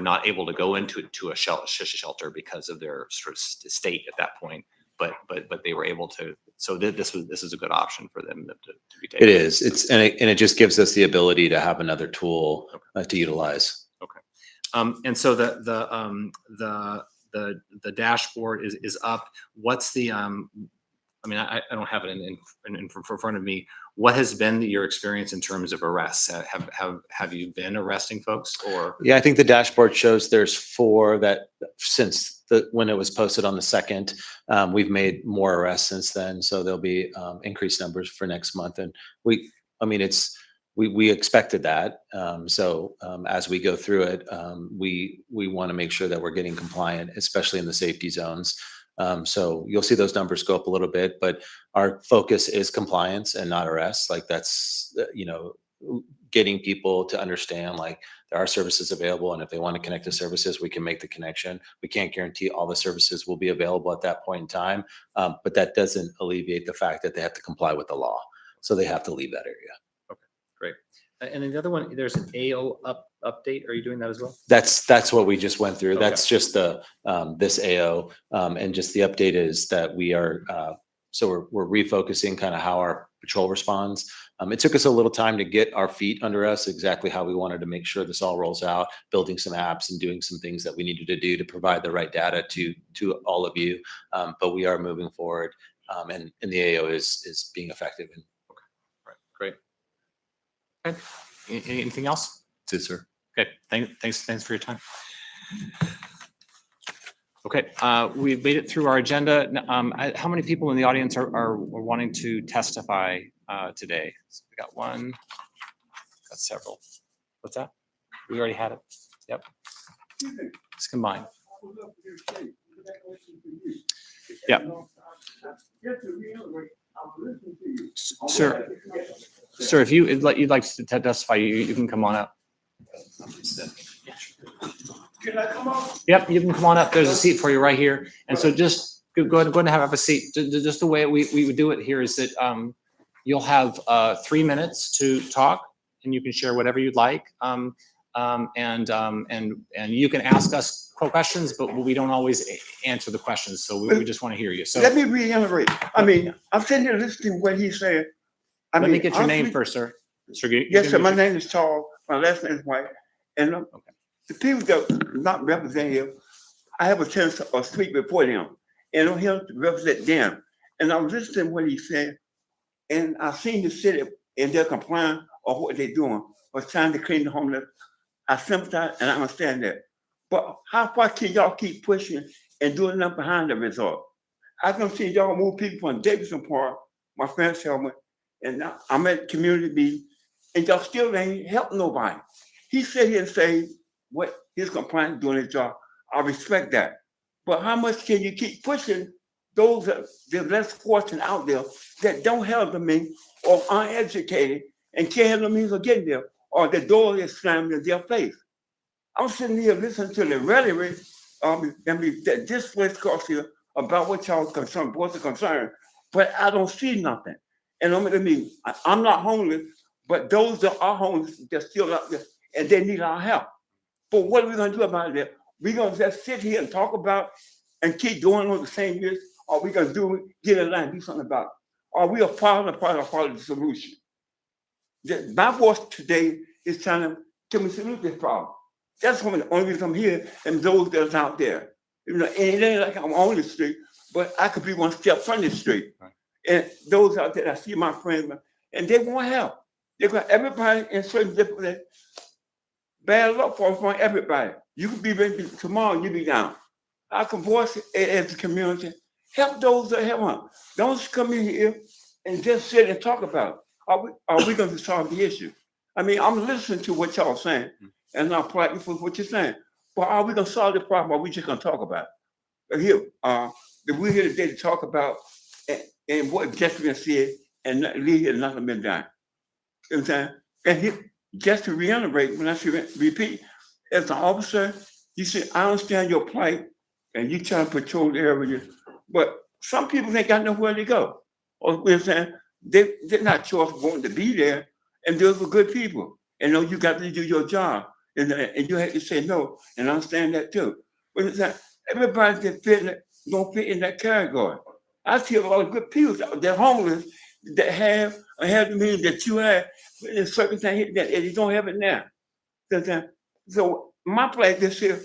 not able to go into a shelter because of their sort of state at that point. But they were able to. So this is a good option for them to be taken. It is. And it just gives us the ability to have another tool to utilize. Okay. And so the dashboard is up. What's the I mean, I don't have it in front of me. What has been your experience in terms of arrests? Have you been arresting folks or? Yeah, I think the dashboard shows there's 4 that since when it was posted on the 2nd, we've made more arrests since then. So there'll be increased numbers for next month. And I mean, we expected that. As we go through it, we want to make sure that we're getting compliant, especially in the safety zones. So you'll see those numbers go up a little bit, but our focus is compliance and not arrests. Like that's, getting people to understand like there are services available. And if they want to connect to services, we can make the connection. We can't guarantee all the services will be available at that point in time. But that doesn't alleviate the fact that they have to comply with the law. So they have to leave that area. Great. And then the other one, there's an AO update. Are you doing that as well? That's what we just went through. Okay. That's just the this AO, and just the update is that we are so we're refocusing kind of how our patrol responds. It took us a little time to get our feet under us exactly how we wanted to make sure this all rolls out, building some apps and doing some things that we needed to do to provide the right data to all of you. But we are moving forward, and the AO is being effective. And Right. Great. Okay. Anything else? That's it, sir. Okay. Thanks for your time. Okay, we've made it through our agenda. How many people in the audience are wanting to testify today? So we got one, got several. What's that? We already had it. Yep. It's combined. Yeah. Sir, if you'd like to testify, you can come on up. Can I come up? Yep, you can come on up. There's a seat for you right here. And so just go ahead and have a seat. Just the way we would do it here is that you'll have 3 minutes to talk and you can share whatever you'd like. And you can ask us questions, but we don't always answer the questions. So we just want to hear you. So Let me reiterate. I mean, I'm sitting here listening to what he said. I let me mean, get your name honestly- first, sir. Sir, Yes, sir. My name is Charles. My last name is White. And the people that are not representing him, I have a chance to speak before them. And I'm here to represent them. And I'm listening to what he said. And I've seen the city and they're complying or what they're doing or trying to clean the homeless. I sympathize and I understand that. But how far can y'all keep pushing and doing enough behind the result? I can see y'all move people from Davidson Park, my friend's helmet, and now I'm at community meeting, and y'all still ain't help nobody. He said he'd say what his compliance doing his job. I respect that. But how much can you keep pushing those that are less fortunate out there that don't have the means or aren't educated and can't have the means of getting there, or the door is slammed in their face? I'm sitting here listening to the rhetoric that this place costs here about what y'all concerned, what's the concern, but I don't see nothing. And I'm not homeless, but those that are homeless, they're still out there and they need our help. But what are we gonna do about it? We're gonna just sit here and talk about and keep going on the same years, or we gonna get in line and do something about it? Are we a part of the solution? My voice today is trying to resolve this problem. That's the only reason I'm here, and those that's out there. And it ain't like I'm on the street, but I could be one step from the street. Right. And those out there, I see my friends, and they want help. They got everybody in certain different bad luck for everybody. You could be ready tomorrow, you be down. I can voice it as a community. Help those that have one. Don't just come in here and just sit and talk about it. Are we going to solve the issue? I mean, I'm listening to what y'all saying, and I'm politely for what you're saying. But are we going to solve the problem, or are we just going to talk about it? Here, we're here today to talk about and what just been said, and leave here nothing been done. You know what I'm saying? And here, just to reiterate, when I say repeat, as an officer, you say, I understand your plight, and you trying to patrol the area, but some people ain't got nowhere to go. Or you know what I'm saying? They're not choice wanting to be there, and those are good people. And know you got to do your job, and you have to say no, and I understand that too. But it's like, everybody that don't fit in that category. I see a lot of good people that are homeless that have the means that you have, but there's certain things that they don't have it now. So my place this here,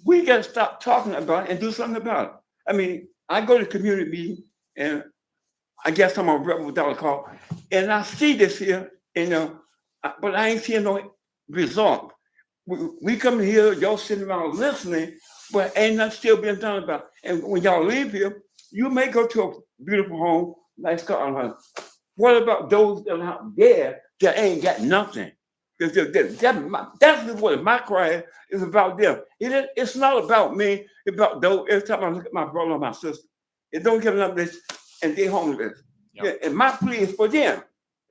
we got to stop talking about it and do something about it. I mean, I go to community meeting and I guess I'm a rebel without a call. And I see this here, but I ain't seeing no result. We come here, y'all sitting around listening, but ain't nothing still being done about it. And when y'all leave here, you may go to a beautiful home, nice car. What about those that are out there that ain't got nothing? That's what my cry is about them. It's not about me. It's about those. Every time I look at my brother or my sister, it don't give them this, and they homeless. Yep. Yeah, and my plea is for them,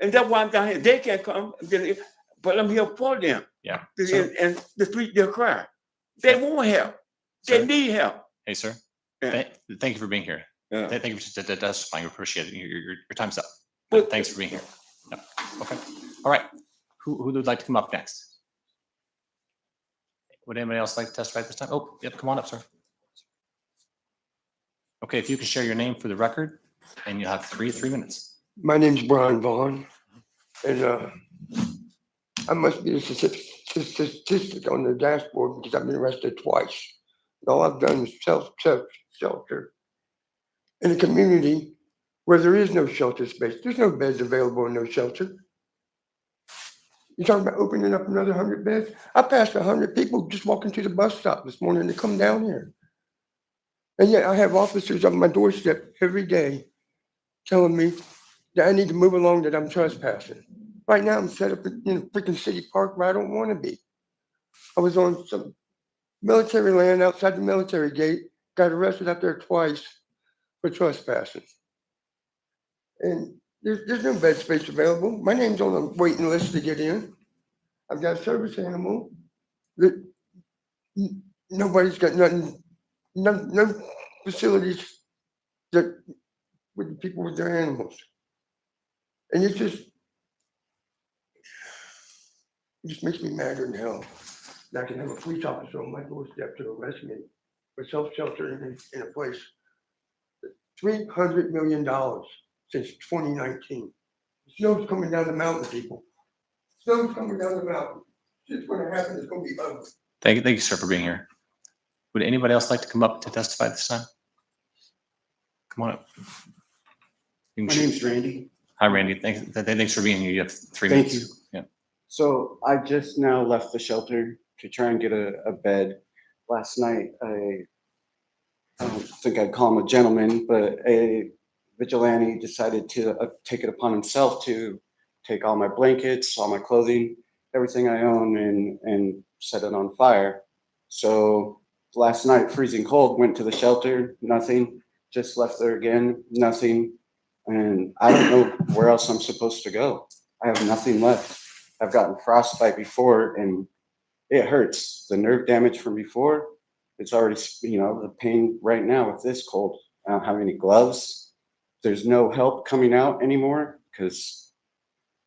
and that's why I'm down here. They can't come, but I'm here for them. Yeah. And the street they'll cry. They want help. Sir? They need help. Hey, sir. Yeah. Thank you for being here. Yeah. Thank you for testifying. We appreciate it. Your time's up. But- Thanks for being here. Yep. Okay. All right. Who would like to come up next? Would anybody else like to testify at this time? Oh, yep. Come on up, sir. Okay, if you can share your name for the record, and you'll have 3 minutes. My name's Brian Vaughn, and I must be a statistic on the dashboard because I've been arrested twice. And all I've done is shelter in a community where there is no shelter space. There's no beds available in no shelter. You're talking about opening up another 100 beds? I passed 100 people just walking to the bus stop this morning to come down here. And yet I have officers on my doorstep every day telling me that I need to move along, that I'm trespassing. Right now I'm set up in a freaking city park where I don't want to be. I was on some military land outside the military gate, got arrested out there twice for trespassing. And there's no bed space available. My name's on the waiting list to get in. I've got a service animal. Nobody's got nothing, no facilities that with the people with their animals. And it just makes me madder than hell that I can have a police officer on my doorstep to arrest me for self-sheltering in a place. $300 million since 2019. Snow's coming down the mountain, people. Snow's coming down the mountain. It's going to happen. It's going to be ugly. Thank you, sir, for being here. Would anybody else like to come up to testify this time? Come on up. You My can name's Randy. Hi, Randy. Thanks for being here. You have 3 Thank minutes. you. Yeah. So I just now left the shelter to try and get a bed. Last night, I don't think I'd call him a gentleman, but a vigilante decided to take it upon himself to take all my blankets, all my clothing, everything I own, and set it on fire. So last night, freezing cold, went to the shelter, nothing. Just left there again, nothing. And I don't know where else I'm supposed to go. I have nothing left. I've gotten frostbite before and it hurts. The nerve damage from before, it's already, the pain right now with this cold. I don't have any gloves. There's no help coming out anymore because,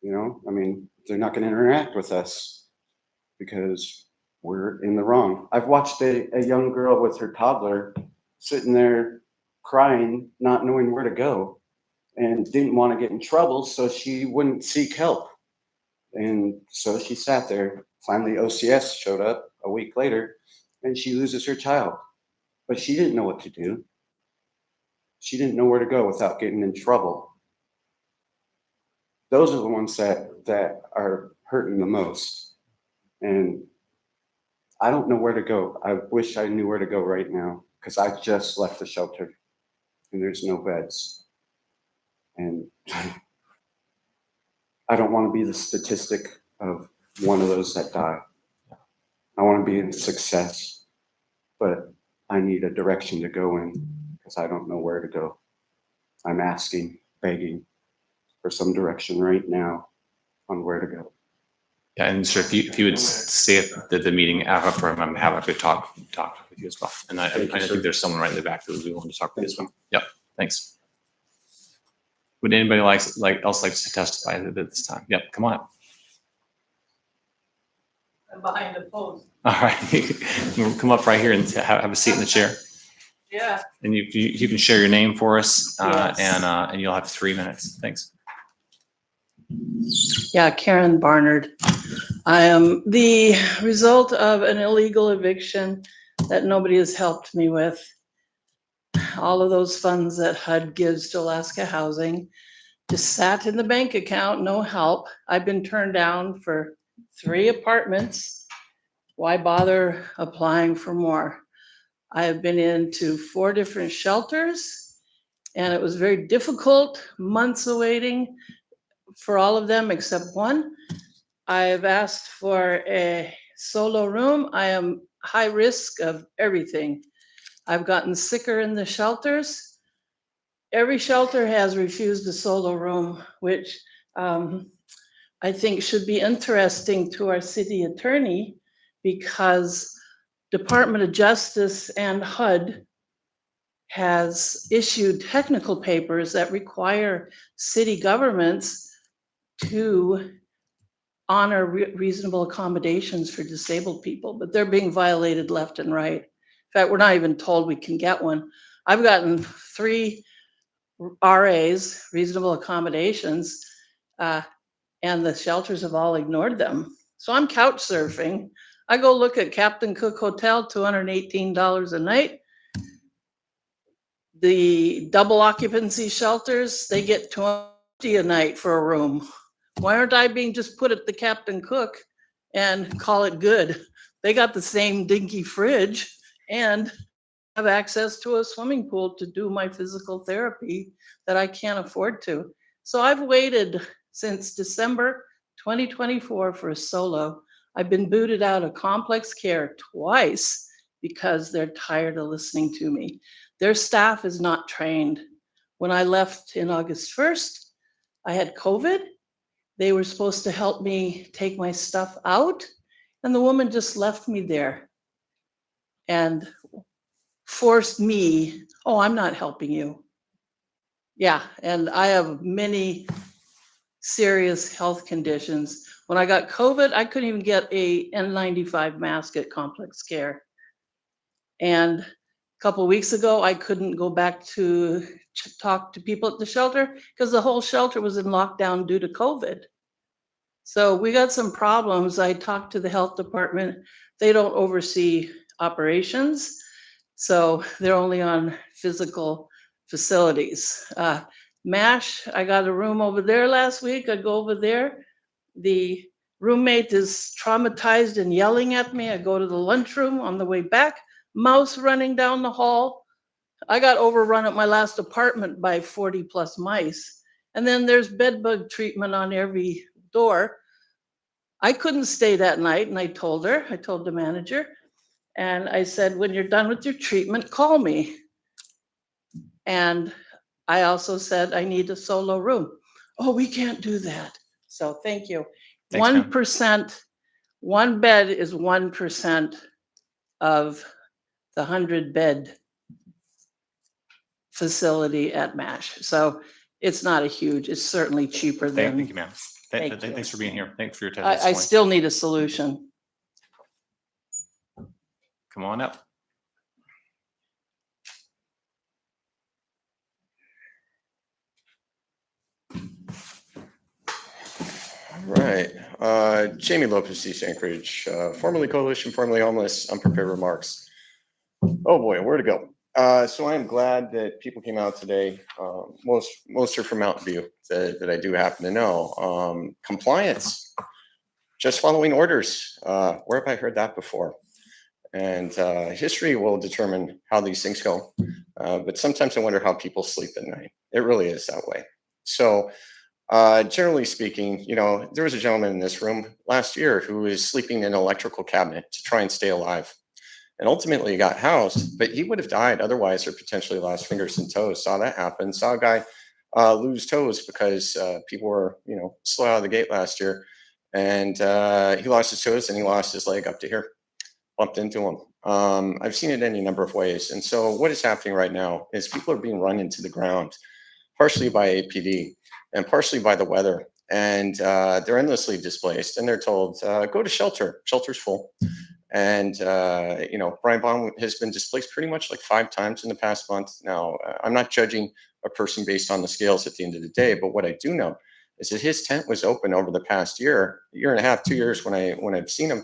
they're not going to interact with us because we're in the wrong. I've watched a young girl with her toddler sitting there crying, not knowing where to go, and didn't want to get in trouble, so she wouldn't seek help. And so she sat there. Finally, OCS showed up a week later, and she loses her child. But she didn't know what to do. She didn't know where to go without getting in trouble. Those are the ones that are hurting the most. And I don't know where to go. I wish I knew where to go right now because I just left the shelter and there's no beds. And I don't want to be the statistic of one of those that die. I want to be a success, but I need a direction to go in because I don't know where to go. I'm asking, begging for some direction right now on where to go. Yeah, and sir, if you would stay at the meeting after, I'm happy to talk with you as well. And I think there's someone right in the back that we want to talk with you as well. Yep, thanks. Would anybody else like to testify at this time? Yep, come on up. I'm behind the post. All right, you come up right here and have a seat in the chair. Yeah. And you can share your name for us, Yes. and you'll have 3 minutes. Thanks. Yeah, Karen Barnard. I am the result of an illegal eviction that nobody has helped me with. all of those funds that HUD gives to Alaska Housing just sat in the bank account, no help. I've been turned down for 3 apartments. Why bother applying for more? I have been into 4 different shelters, and it was very difficult, months of waiting for all of them except one. I've asked for a solo room. I am high risk of everything. I've gotten sicker in the shelters. Every shelter has refused a solo room, which I think should be interesting to our city attorney, because Department of Justice and HUD has issued technical papers that require city governments to honor reasonable accommodations for disabled people, but they're being violated left and right. In fact, we're not even told we can get one. I've gotten 3 RAs, reasonable accommodations, and the shelters have all ignored them. So I'm couch surfing. I go look at Captain Cook Hotel, $218 a night. The double occupancy shelters, they get $20 a night for a room. Why aren't I being just put at the Captain Cook and call it good? They got the same dinky fridge and have access to a swimming pool to do my physical therapy that I can't afford to. So I've waited since December 2024 for a solo. I've been booted out of complex care twice because they're tired of listening to me. Their staff is not trained. When I left in August 1st, I had COVID. They were supposed to help me take my stuff out, and the woman just left me there and forced me, oh, I'm not helping you. Yeah, and I have many serious health conditions. When I got COVID, I couldn't even get a N95 mask at complex care. And a couple of weeks ago, I couldn't go back to talk to people at the shelter because the whole shelter was in lockdown due to COVID. So we got some problems. I talked to the health department. They don't oversee operations, so they're only on physical facilities. MASH, I got a room over there last week. I go over there. The roommate is traumatized and yelling at me. I go to the lunchroom on the way back, mouse running down the hall. I got overrun at my last apartment by 40 plus mice. And then there's bed bug treatment on every door. I couldn't stay that night, and I told the manager, and I said, when you're done with your treatment, call me. And I also said, I need a solo room. Oh, we can't do that. So thank you. Thanks, ma'am. 1%, one bed is 1% of the 100-bed facility at MASH. So it's not a huge, it's certainly cheaper Thank than, you, ma'am. Thank you. Thanks for being here. Thanks for your I testimony. still need a solution. Come on up. Right. Jamie Lopez, East Anchorage, formerly Coalition, formerly Homeless, Unprepared Remarks. Oh boy, where to go? So I am glad that people came out today. Most are from Mountain View that I do happen to know. Compliance, just following orders. Where have I heard that before? And history will determine how these things go. But sometimes I wonder how people sleep at night. It really is that way. So generally speaking, there was a gentleman in this room last year who was sleeping in an electrical cabinet to try and stay alive. And ultimately he got housed, but he would have died otherwise or potentially lost fingers and toes. Saw that happen. Saw a guy lose toes because people were, slow out of the gate last year. And he lost his toes and he lost his leg up to here, bumped into him. I've seen it any number of ways. And so what is happening right now is people are being run into the ground, partially by APD and partially by the weather. And they're endlessly displaced. And they're told, go to shelter. Shelter's full. And, Brian Baum has been displaced pretty much like 5 times in the past month. Now, I'm not judging a person based on the scales at the end of the day, but what I do know is that his tent was open over the past year and a half, 2 years when I've seen him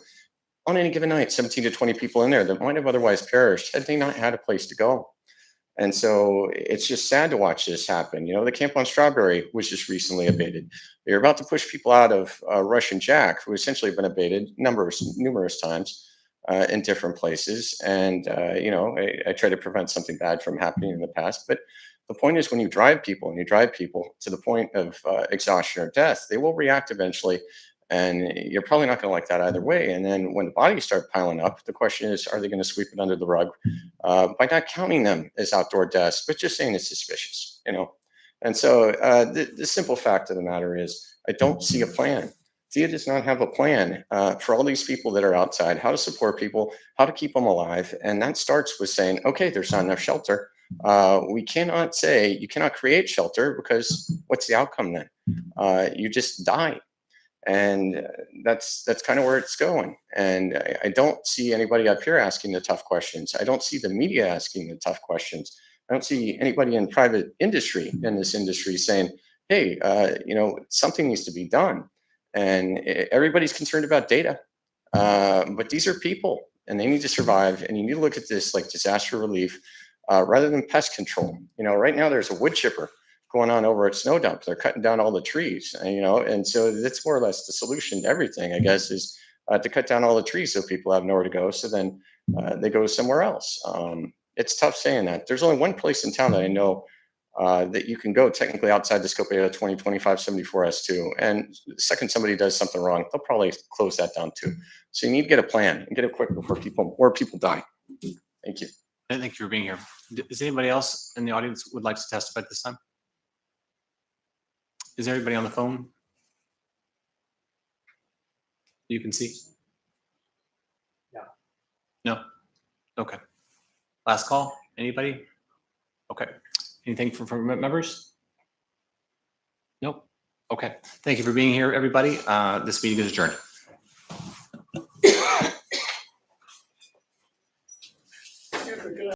on any given night, 17 to 20 people in there that might have otherwise perished had they not had a place to go. And so it's just sad to watch this happen. You know, the camp on Strawberry was just recently abated. You're about to push people out of Russian Jack, who essentially been abated numerous times in different places. And, you know, I try to prevent something bad from happening in the past. But the point is, when you drive people and you drive people to the point of exhaustion or death, they will react eventually. And you're probably not going to like that either way. And then when the bodies start piling up, the question is, are they going to sweep it under the rug by not counting them as outdoor deaths, but just saying it's suspicious, you know? And so the simple fact of the matter is, I don't see a plan. DEA does not have a plan for all these people that are outside, how to support people, how to keep them alive. And that starts with saying, okay, there's not enough shelter. We cannot say, you cannot create shelter, because what's the outcome then? You just die. And that's kind of where it's going. And I don't see anybody up here asking the tough questions. I don't see the media asking the tough questions. I don't see anybody in private industry in this industry saying, hey, you know, something needs to be done. And everybody's concerned about data. But these are people and they need to survive. And you need to look at this like disaster relief rather than pest control. You know, right now there's a wood chipper going on over at Snow Dump. They're cutting down all the trees, and, you know, and so that's more or less the solution to everything, I guess, is to cut down all the trees so people have nowhere to go. So then they go somewhere else. It's tough saying that. There's only one place in town that I know that you can go technically outside the scope area 2025-74S2. And the second somebody does something wrong, they'll probably close that down too. So you need to get a plan and get it quick before people die. Thank you. And thank you for being here. Is anybody else in the audience would like to testify at this time? Is everybody on the phone? You can see? No? Okay. Last call? Anybody? Okay. Anything from members? Nope. Okay. Thank you for being here, everybody. This meeting is adjourned.